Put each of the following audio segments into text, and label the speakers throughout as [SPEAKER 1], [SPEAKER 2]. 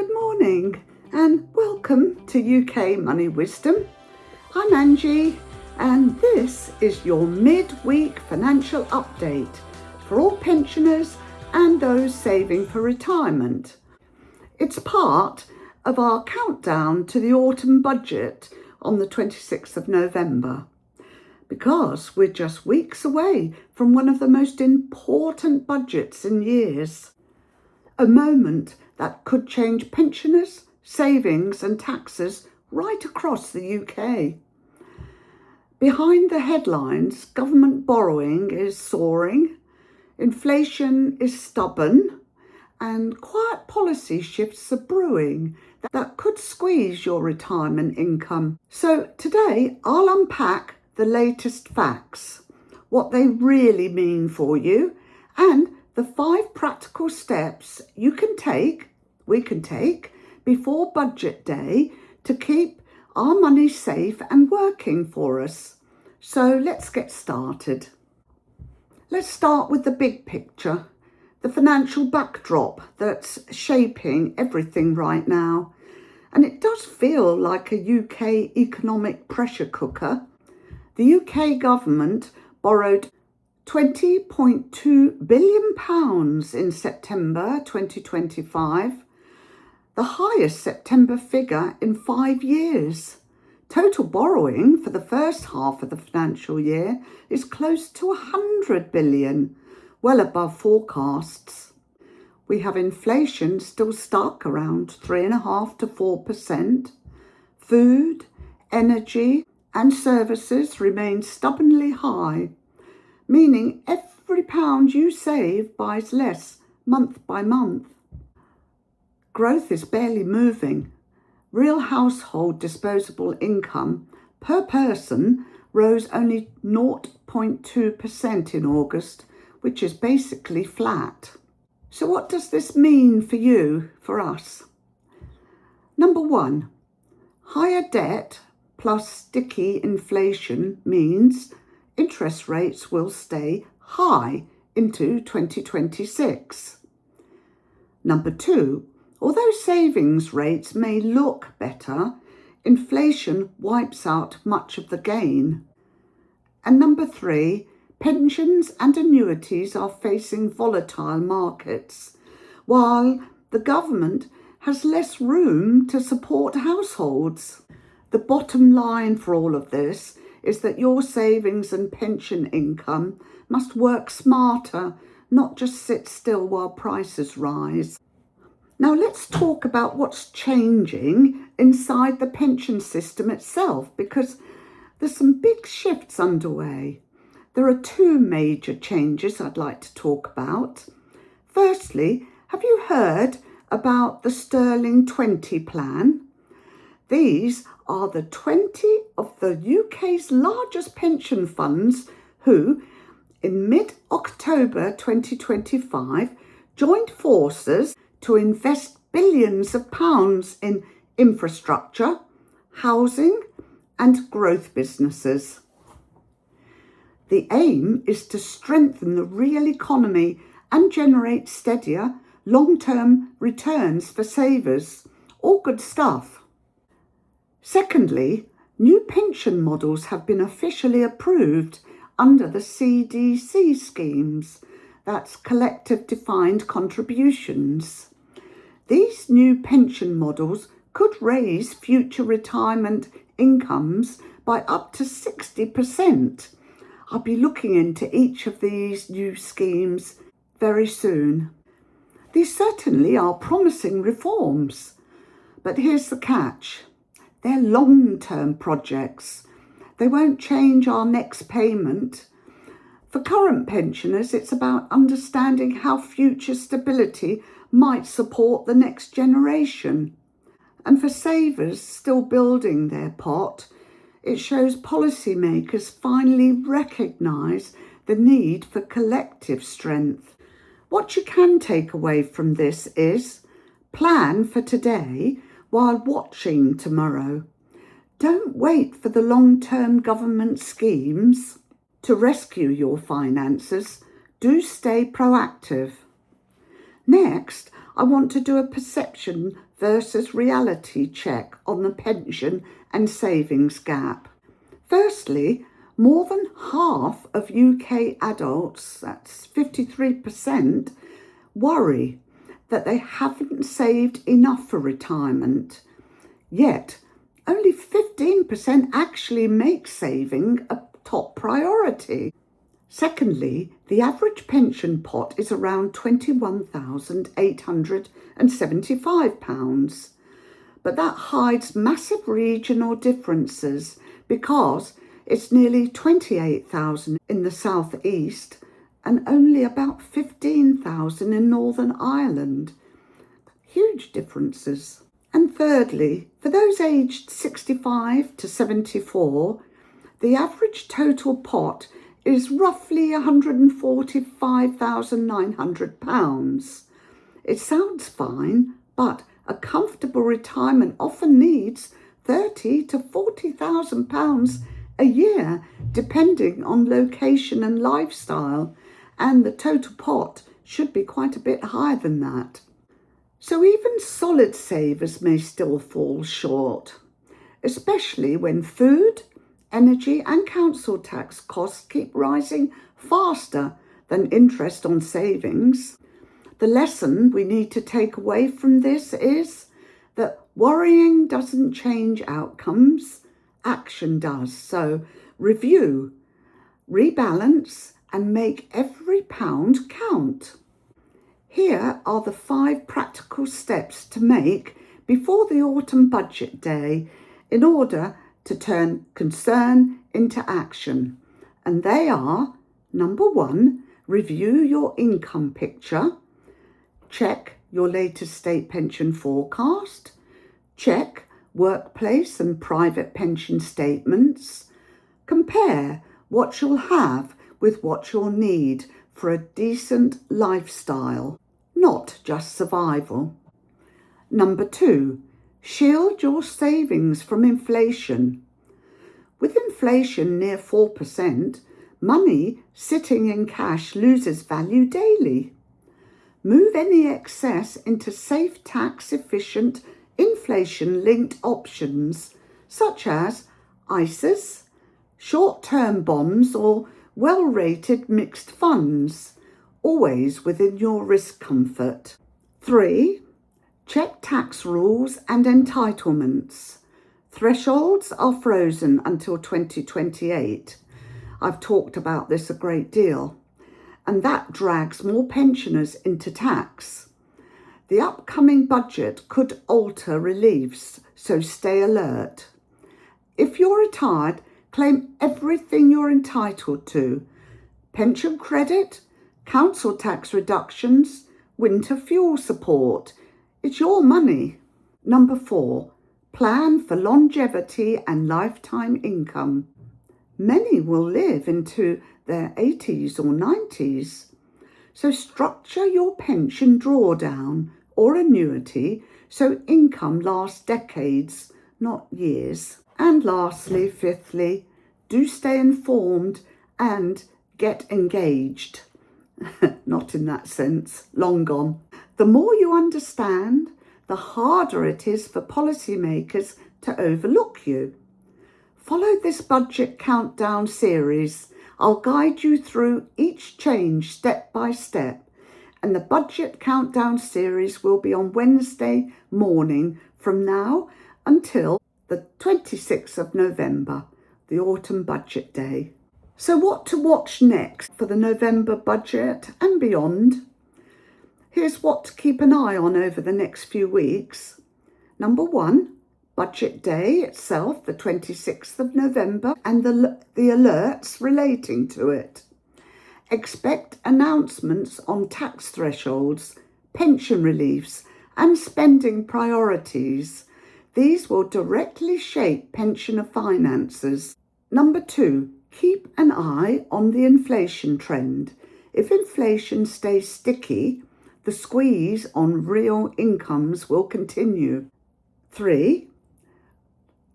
[SPEAKER 1] Good morning and welcome to UK Money Wisdom. I'm Angie and this is your mid-week financial update for all pensioners and those saving for retirement. It's part of our countdown to the autumn budget on the 26th of November, because we're just weeks away from one of the most important budgets in years. A moment that could change pensioners, savings and taxes right across the UK. Behind the headlines, government borrowing is soaring, inflation is stubborn, and quiet policy shifts are brewing that could squeeze your retirement income. So today I'll unpack the latest facts, what they really mean for you, and the 5 practical steps we can take before budget day to keep our money safe and working for us. So let's get started. Let's start with the big picture, the financial backdrop that's shaping everything right now. And it does feel like a UK economic pressure cooker. The UK government borrowed £20.2 billion in September 2025, the highest September figure in 5 years. Total borrowing for the first half of the financial year is close to £100 billion, well above forecasts. We have inflation still stuck around 3.5% to 4%. Food, energy and services remain stubbornly high, meaning every pound you save buys less month by month. Growth is barely moving. Real household disposable income per person rose only 0.2% in August, which is basically flat. So what does this mean for you, for us? Number 1, higher debt plus sticky inflation means interest rates will stay high into 2026. Number 2, although savings rates may look better, inflation wipes out much of the gain. And number 3, pensions and annuities are facing volatile markets, while the government has less room to support households. The bottom line for all of this is that your savings and pension income must work smarter, not just sit still while prices rise. Now let's talk about what's changing inside the pension system itself, because there's some big shifts underway. There are 2 major changes I'd like to talk about. Firstly, have you heard about the Sterling 20 plan? These are the 20 of the UK's largest pension funds who, in mid-October 2025, joined forces to invest billions of pounds in infrastructure, housing and growth businesses. The aim is to strengthen the real economy and generate steadier, long-term returns for savers. All good stuff. Secondly, new pension models have been officially approved under the CDC schemes, that's collective defined contributions. These new pension models could raise future retirement incomes by up to 60%. I'll be looking into each of these new schemes very soon. These certainly are promising reforms, but here's the catch. They're long-term projects. They won't change our next payment. For current pensioners, it's about understanding how future stability might support the next generation. And for savers still building their pot, it shows policymakers finally recognise the need for collective strength. What you can take away from this is plan for today while watching tomorrow. Don't wait for the long-term government schemes to rescue your finances. Do stay proactive. Next, I want to do a perception versus reality check on the pension and savings gap. Firstly, more than half of UK adults, that's 53%, worry that they haven't saved enough for retirement. Yet, only 15% actually make saving a top priority. Secondly, the average pension pot is around £21,875, but that hides massive regional differences because it's nearly 28,000 in the South East and only about 15,000 in Northern Ireland. Huge differences. And thirdly, for those aged 65 to 74, the average total pot is roughly £145,900. It sounds fine, but a comfortable retirement often needs £30,000 to £40,000 a year, depending on location and lifestyle, and the total pot should be quite a bit higher than that. So even solid savers may still fall short, especially when food, energy and council tax costs keep rising faster than interest on savings. The lesson we need to take away from this is that worrying doesn't change outcomes, action does. So review, rebalance and make every pound count. Here are the 5 practical steps to make before the autumn budget day in order to turn concern into action. And they are: number 1, review your income picture. Check your latest state pension forecast. Check workplace and private pension statements. Compare what you'll have with what you'll need for a decent lifestyle, not just survival. Number 2, shield your savings from inflation. With inflation near 4%, money sitting in cash loses value daily. Move any excess into safe, tax-efficient, inflation-linked options such as ISAs, short-term bonds or well-rated mixed funds, always within your risk comfort. 3, check tax rules and entitlements. Thresholds are frozen until 2028. I've talked about this a great deal, and that drags more pensioners into tax. The upcoming budget could alter reliefs, so stay alert. If you're retired, claim everything you're entitled to: pension credit, council tax reductions, winter fuel support. It's your money. Number 4, plan for longevity and lifetime income. Many will live into their 80s or 90s. So structure your pension drawdown or annuity so income lasts decades, not years. And lastly, 5thly, do stay informed and get engaged. Not in that sense, long gone. The more you understand, the harder it is for policymakers to overlook you. Follow this budget countdown series. I'll guide you through each change step by step. And the budget countdown series will be on Wednesday morning from now until the 26th of November, the autumn budget day. So what to watch next for the November budget and beyond? Here's what to keep an eye on over the next few weeks. Number 1, budget day itself, the 26th of November, and the alerts relating to it. Expect announcements on tax thresholds, pension reliefs, and spending priorities. These will directly shape pensioner finances. Number 2, keep an eye on the inflation trend. If inflation stays sticky, the squeeze on real incomes will continue. 3,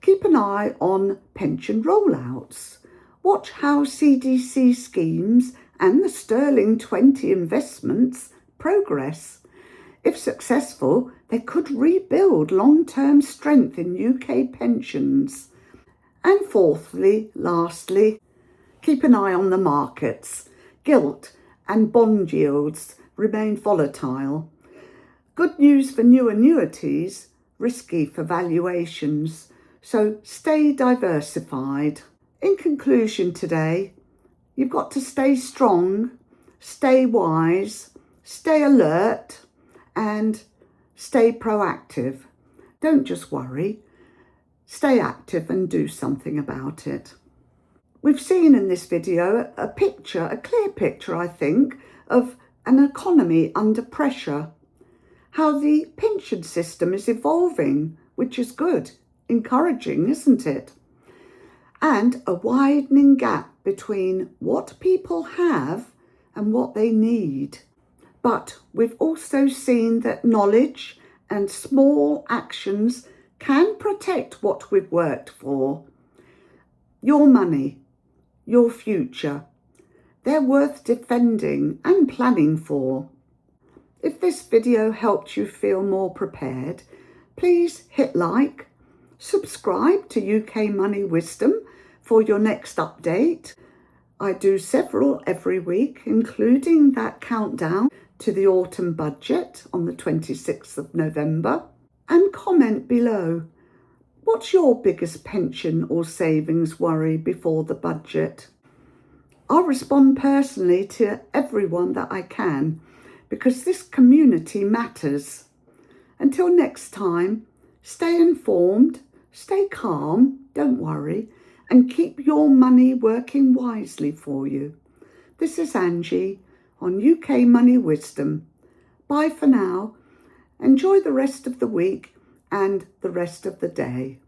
[SPEAKER 1] keep an eye on pension rollouts. Watch how CDC schemes and the Sterling 20 investments progress. If successful, they could rebuild long-term strength in UK pensions. And fourthly, lastly, keep an eye on the markets. Gilt and bond yields remain volatile. Good news for new annuities, risky for valuations, so stay diversified. In conclusion today, you've got to stay strong, stay wise, stay alert, and stay proactive. Don't just worry. Stay active and do something about it. We've seen in this video a clear picture, I think, of an economy under pressure. How the pension system is evolving, which is good, encouraging, isn't it? And a widening gap between what people have and what they need. But we've also seen that knowledge and small actions can protect what we've worked for. Your money, your future, they're worth defending and planning for. If this video helped you feel more prepared, please hit like, subscribe to UK Money Wisdom for your next update. I do several every week, including that countdown to the autumn budget on the 26th of November. And comment below, what's your biggest pension or savings worry before the budget? I'll respond personally to everyone that I can, because this community matters. Until next time, stay informed, stay calm, don't worry, and keep your money working wisely for you. This is Angie on UK Money Wisdom. Bye for now. Enjoy the rest of the week and the rest of the day.